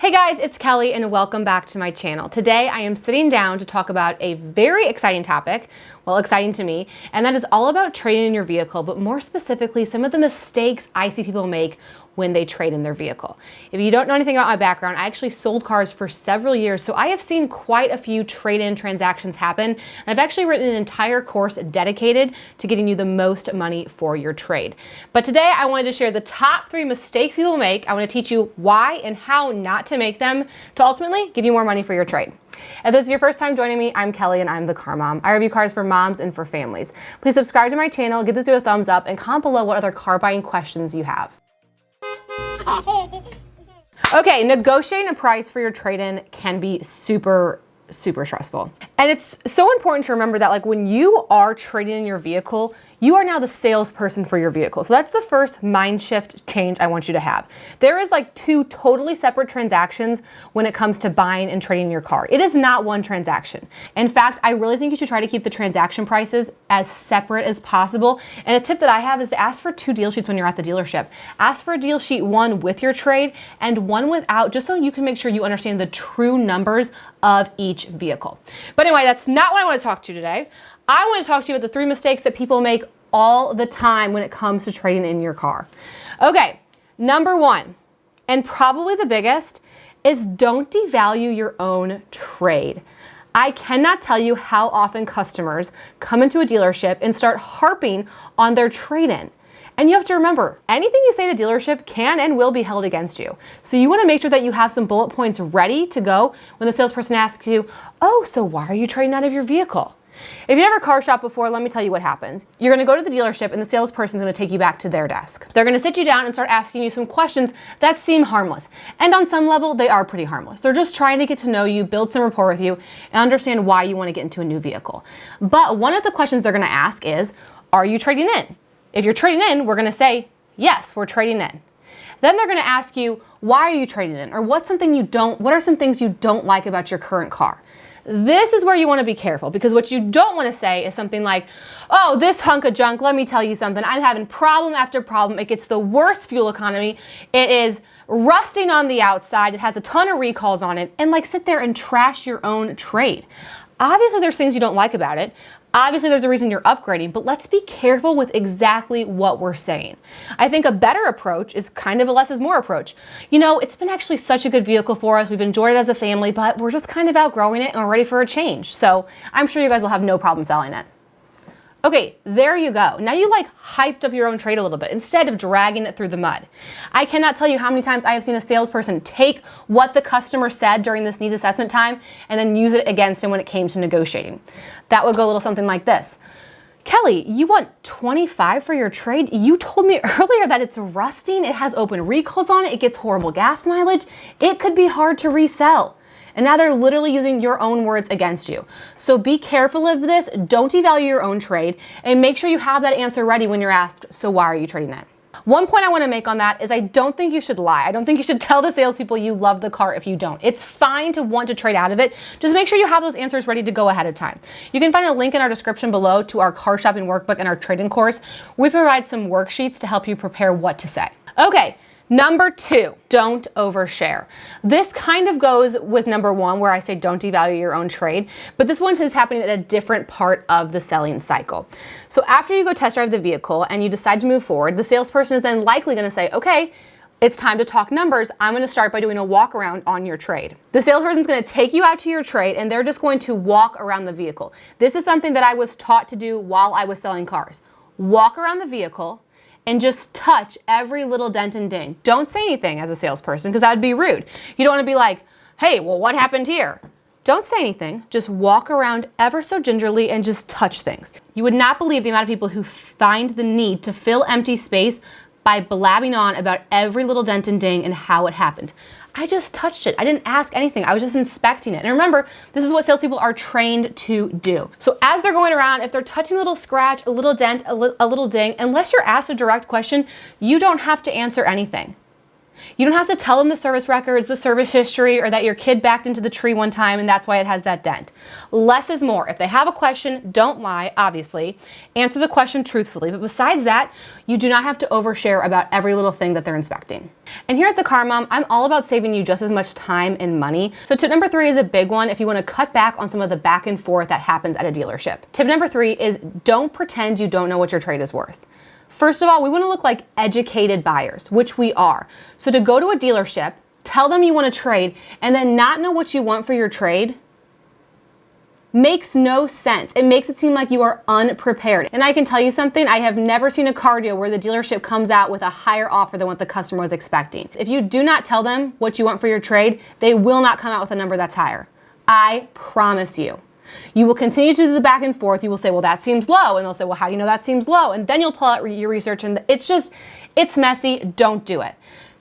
Hey guys, it's Kelly and welcome back to my channel. Today I am sitting down to talk about a very exciting topic, well, exciting to me, and that is all about trading in your vehicle, but more specifically, some of the mistakes I see people make when they trade in their vehicle. If you don't know anything about my background, I actually sold cars for several years, so I have seen quite a few trade-in transactions happen, and I've actually written an entire course dedicated to getting you the most money for your trade. But today I wanted to share the top 3 mistakes people make. I want to teach you why and how not to make them to ultimately give you more money for your trade. If this is your first time joining me, I'm Kelly and I'm the Car Mom. I review cars for moms and for families. Please subscribe to my channel, give this video a thumbs up, and comment below what other car buying questions you have. Okay, negotiating a price for your trade-in can be super stressful. And it's so important to remember that when you are trading in your vehicle, you are now the salesperson for your vehicle. So that's the first mind shift change I want you to have. There is 2 totally separate transactions when it comes to buying and trading your car. It is not one transaction. In fact, I really think you should try to keep the transaction prices as separate as possible. And a tip that I have is to ask for 2 deal sheets when you're at the dealership. Ask for a deal sheet, one with your trade and one without, just so you can make sure you understand the true numbers of each vehicle. But anyway, that's not what I want to talk to you today. I want to talk to you about the 3 mistakes that people make all the time when it comes to trading in your car. Okay, number 1, and probably the biggest, is don't devalue your own trade. I cannot tell you how often customers come into a dealership and start harping on their trade-in. And you have to remember, anything you say to dealership can and will be held against you. So you want to make sure that you have some bullet points ready to go when the salesperson asks you, oh, so why are you trading out of your vehicle? If you've never car shopped before, let me tell you what happens. You're going to go to the dealership and the salesperson is going to take you back to their desk. They're going to sit you down and start asking you some questions that seem harmless. And on some level, they are pretty harmless. They're just trying to get to know you, build some rapport with you, and understand why you want to get into a new vehicle. But one of the questions they're going to ask is, are you trading in? If you're trading in, we're going to say, yes, we're trading in. Then they're going to ask you, why are you trading in? Or what are some things you don't like about your current car? This is where you want to be careful, because what you don't want to say is something like, oh, this hunk of junk, let me tell you something. I'm having problem after problem. It gets the worst fuel economy. It is rusting on the outside. It has a ton of recalls on it, and sit there and trash your own trade. Obviously, there's things you don't like about it. Obviously, there's a reason you're upgrading, but let's be careful with exactly what we're saying. I think a better approach is kind of a less is more approach. It's been actually such a good vehicle for us. We've enjoyed it as a family, but we're just kind of outgrowing it and we're ready for a change. So I'm sure you guys will have no problem selling it. Okay, there you go. Now you hyped up your own trade a little bit instead of dragging it through the mud. I cannot tell you how many times I have seen a salesperson take what the customer said during this needs assessment time and then use it against him when it came to negotiating. That would go a little something like this. Kelly, you want 25 for your trade? You told me earlier that it's rusting, it has open recalls on it, it gets horrible gas mileage, it could be hard to resell. And now they're literally using your own words against you. So be careful of this. Don't devalue your own trade, and make sure you have that answer ready when you're asked, so why are you trading that? One point I want to make on that is I don't think you should lie. I don't think you should tell the salespeople you love the car if you don't. It's fine to want to trade out of it. Just make sure you have those answers ready to go ahead of time. You can find a link in our description below to our car shopping workbook and our trade-in course. We provide some worksheets to help you prepare what to say. Okay. Number 2, don't overshare. This kind of goes with number 1, where I say don't devalue your own trade, but this one is happening at a different part of the selling cycle. So after you go test drive the vehicle and you decide to move forward, the salesperson is then likely going to say, okay, it's time to talk numbers. I'm going to start by doing a walk around on your trade. The salesperson is going to take you out to your trade and they're just going to walk around the vehicle. This is something that I was taught to do while I was selling cars. Walk around the vehicle and just touch every little dent and ding. Don't say anything as a salesperson, because that would be rude. You don't want to be like, hey, well, what happened here? Don't say anything. Just walk around ever so gingerly and just touch things. You would not believe the amount of people who find the need to fill empty space by blabbing on about every little dent and ding and how it happened. I just touched it. I didn't ask anything. I was just inspecting it. And remember, this is what salespeople are trained to do. So as they're going around, if they're touching a little scratch, a little dent, a little ding, unless you're asked a direct question, you don't have to answer anything. You don't have to tell them the service records, the service history, or that your kid backed into the tree one time and that's why it has that dent. Less is more. If they have a question, don't lie, obviously. Answer the question truthfully. But besides that, you do not have to overshare about every little thing that they're inspecting. And here at The Car Mom, I'm all about saving you just as much time and money. So tip number 3 is a big one if you want to cut back on some of the back and forth that happens at a dealership. Tip number 3 is don't pretend you don't know what your trade is worth. First of all, we want to look like educated buyers, which we are. So to go to a dealership, tell them you want to trade, and then not know what you want for your trade makes no sense. It makes it seem like you are unprepared. And I can tell you something, I have never seen a car deal where the dealership comes out with a higher offer than what the customer was expecting. If you do not tell them what you want for your trade, they will not come out with a number that's higher. I promise you. You will continue to do the back and forth. You will say, well, that seems low. And they'll say, well, how do you know that seems low? And then you'll pull out your research and it's messy. Don't do it.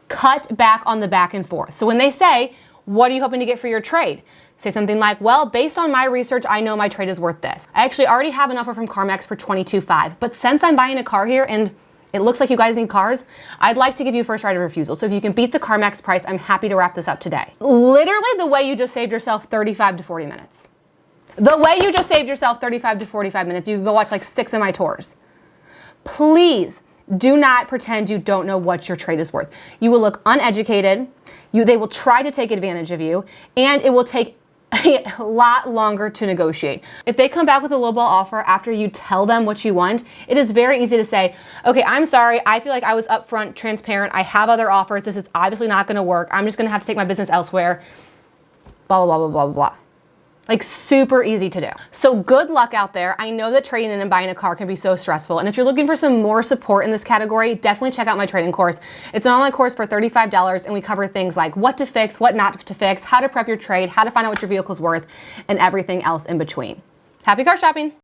Cut back on the back and forth. So when they say, what are you hoping to get for your trade? Say something like, well, based on my research, I know my trade is worth this. I actually already have an offer from CarMax for $22,500. But since I'm buying a car here and it looks like you guys need cars, I'd like to give you first right of refusal. So if you can beat the CarMax price, I'm happy to wrap this up today. Literally the way you just saved yourself 35 to 40 minutes. The way you just saved yourself 35 to 45 minutes, you can go watch like 6 of my tours. Please do not pretend you don't know what your trade is worth. You will look uneducated, they will try to take advantage of you, and it will take a lot longer to negotiate. If they come back with a lowball offer after you tell them what you want, it is very easy to say, okay, I'm sorry, I feel like I was upfront, transparent, I have other offers, this is obviously not gonna work, I'm just gonna have to take my business elsewhere, blah, blah, blah, blah, blah, blah. Like super easy to do. So good luck out there. I know that trading in and buying a car can be so stressful. And if you're looking for some more support in this category, definitely check out my trading course. It's an online course for $35 and we cover things like what to fix, what not to fix, how to prep your trade, how to find out what your vehicle's worth, and everything else in between. Happy car shopping.